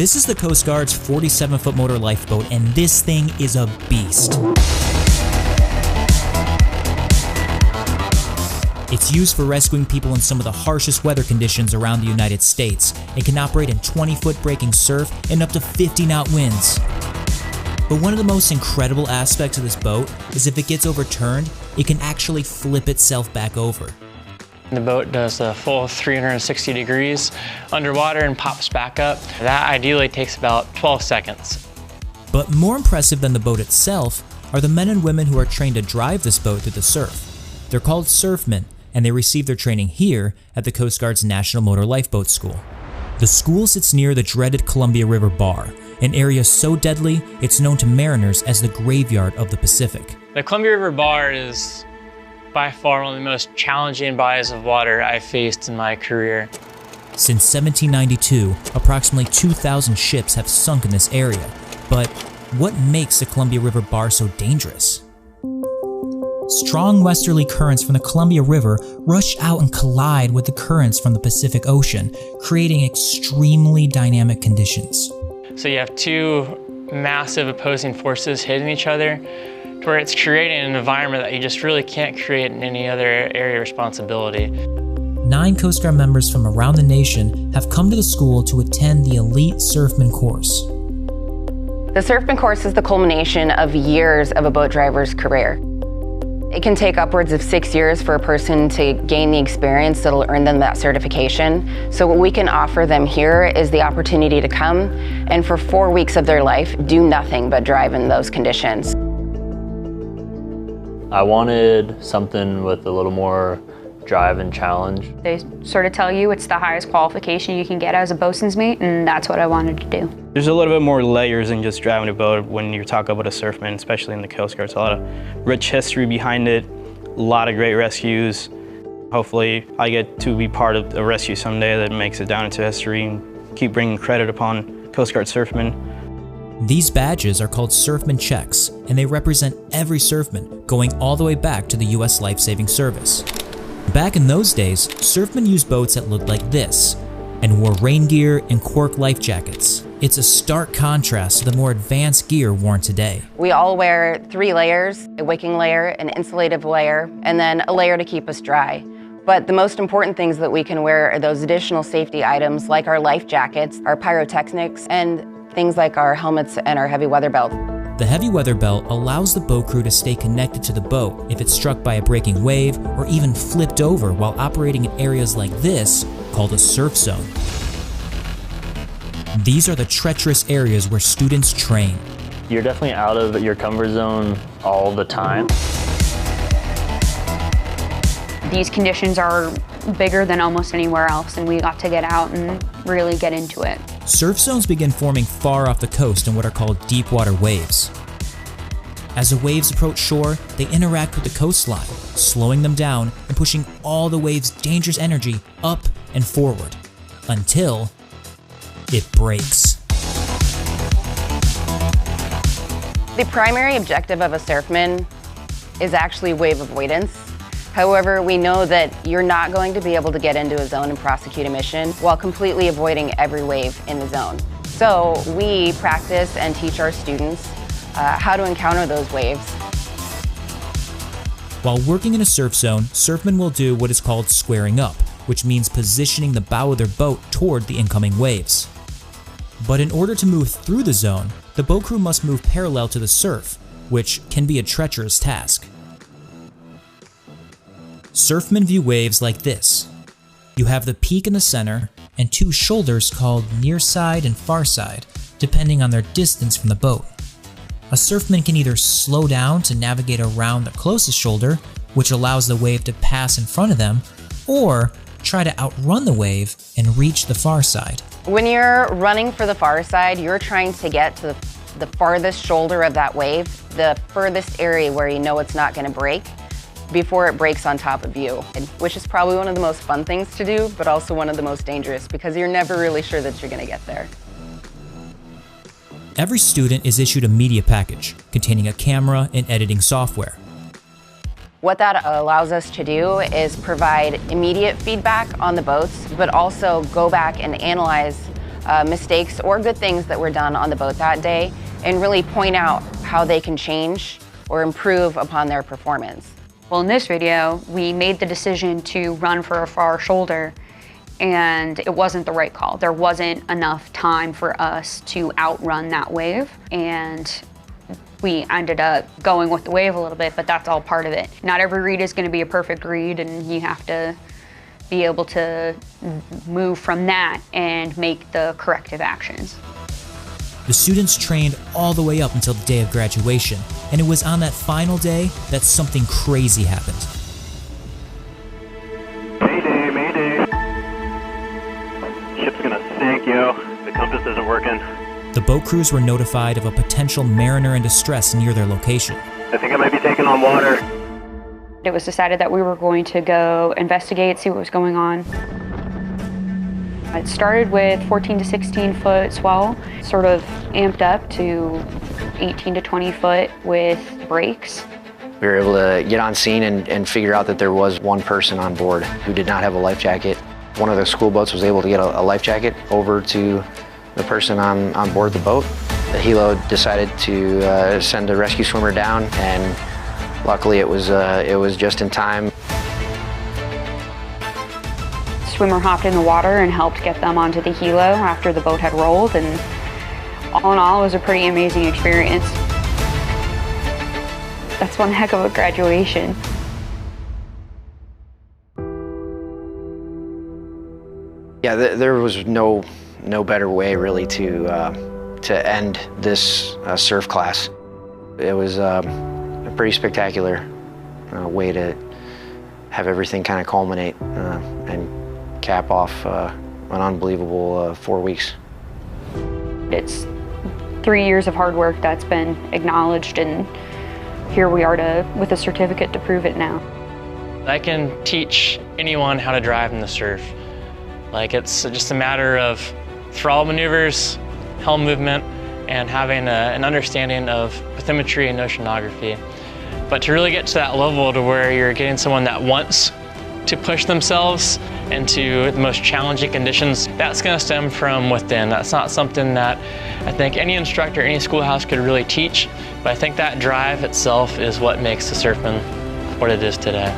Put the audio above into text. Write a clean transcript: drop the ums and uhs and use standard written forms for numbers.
This is the Coast Guard's 47-foot motor lifeboat, and this thing is a beast. It's used for rescuing people in some of the harshest weather conditions around the United States. It can operate in 20-foot breaking surf and up to 50-knot winds. But one of the most incredible aspects of this boat is if it gets overturned, it can actually flip itself back over. The boat does a full 360 degrees underwater and pops back up. That ideally takes about 12 seconds. But more impressive than the boat itself are the men and women who are trained to drive this boat through the surf. They're called Surfmen, and they receive their training here at the Coast Guard's National Motor Lifeboat School. The school sits near the dreaded Columbia River Bar, an area so deadly it's known to mariners as the graveyard of the Pacific. The Columbia River Bar is by far one of the most challenging bodies of water I've faced in my career. Since 1792, approximately 2,000 ships have sunk in this area. But what makes the Columbia River Bar so dangerous? Strong westerly currents from the Columbia River rush out and collide with the currents from the Pacific Ocean, creating extremely dynamic conditions. So you have two massive opposing forces hitting each other, to where it's creating an environment that you just really can't create in any other area of responsibility. 9 Coast Guard members from around the nation have come to the school to attend the elite Surfman Course. The Surfman Course is the culmination of years of a boat driver's career. It can take upwards of 6 years for a person to gain the experience that'll earn them that certification. So what we can offer them here is the opportunity to come and for 4 weeks of their life do nothing but drive in those conditions. I wanted something with a little more drive and challenge. They sort of tell you it's the highest qualification you can get as a bosun's mate, and that's what I wanted to do. There's a little bit more layers than just driving a boat when you're talking about a surfman, especially in the Coast Guard. It's a lot of rich history behind it, a lot of great rescues. Hopefully I get to be part of a rescue someday that makes it down into history and keep bringing credit upon Coast Guard surfmen. These badges are called Surfman Checks, and they represent every surfman, going all the way back to the U.S. Life-Saving Service. Back in those days, surfmen used boats that looked like this, and wore rain gear and cork life jackets. It's a stark contrast to the more advanced gear worn today. We all wear 3 layers, a wicking layer, an insulative layer, and then a layer to keep us dry. But the most important things that we can wear are those additional safety items like our life jackets, our pyrotechnics, and things like our helmets and our heavy weather belt. The heavy weather belt allows the boat crew to stay connected to the boat if it's struck by a breaking wave or even flipped over while operating in areas like this, called a surf zone. These are the treacherous areas where students train. You're definitely out of your comfort zone all the time. These conditions are bigger than almost anywhere else, and we got to get out and really get into it. Surf zones begin forming far off the coast in what are called deep water waves. As the waves approach shore, they interact with the coastline, slowing them down and pushing all the wave's dangerous energy up and forward, until it breaks. The primary objective of a surfman is actually wave avoidance. However, we know that you're not going to be able to get into a zone and prosecute a mission while completely avoiding every wave in the zone. So we practice and teach our students how to encounter those waves. While working in a surf zone, surfmen will do what is called squaring up, which means positioning the bow of their boat toward the incoming waves. But in order to move through the zone, the boat crew must move parallel to the surf, which can be a treacherous task. Surfmen view waves like this. You have the peak in the center and 2 shoulders called near side and far side, depending on their distance from the boat. A surfman can either slow down to navigate around the closest shoulder, which allows the wave to pass in front of them, or try to outrun the wave and reach the far side. When you're running for the far side, you're trying to get to the farthest shoulder of that wave, the furthest area where you know it's not going to break, before it breaks on top of you, which is probably one of the most fun things to do, but also one of the most dangerous because you're never really sure that you're going to get there. Every student is issued a media package containing a camera and editing software. What that allows us to do is provide immediate feedback on the boats, but also go back and analyze mistakes or good things that were done on the boat that day and really point out how they can change or improve upon their performance. Well, in this video, we made the decision to run for a far shoulder, and it wasn't the right call. There wasn't enough time for us to outrun that wave, and we ended up going with the wave a little bit, but that's all part of it. Not every read is going to be a perfect read, and you have to be able to move from that and make the corrective actions. The students trained all the way up until the day of graduation, and it was on that final day that something crazy happened. Mayday, mayday. Ship's gonna sink, yo. The compass isn't working. The boat crews were notified of a potential mariner in distress near their location. I think I might be taking on water. It was decided that we were going to go investigate, see what was going on. It started with 14 to 16 foot swell, sort of amped up to 18 to 20 foot with brakes. We were able to get on scene and figure out that there was one person on board who did not have a life jacket. One of the school boats was able to get a life jacket over to the person on board the boat. The helo decided to send a rescue swimmer down, and luckily it was just in time. Swimmer hopped in the water and helped get them onto the helo after the boat had rolled, and all in all, it was a pretty amazing experience. That's one heck of a graduation. Yeah, there was no better way really to end this surf class. It was a pretty spectacular way to have everything kind of culminate and cap off an unbelievable 4 weeks. It's 3 years of hard work that's been acknowledged, and here we are with a certificate to prove it now. I can teach anyone how to drive in the surf. Like, it's just a matter of throttle maneuvers, helm movement, and having an understanding of bathymetry and oceanography. But to really get to that level to where you're getting someone that wants to push themselves into the most challenging conditions, that's going to stem from within. That's not something that I think any instructor, any schoolhouse could really teach, but I think that drive itself is what makes the Surfman what it is today.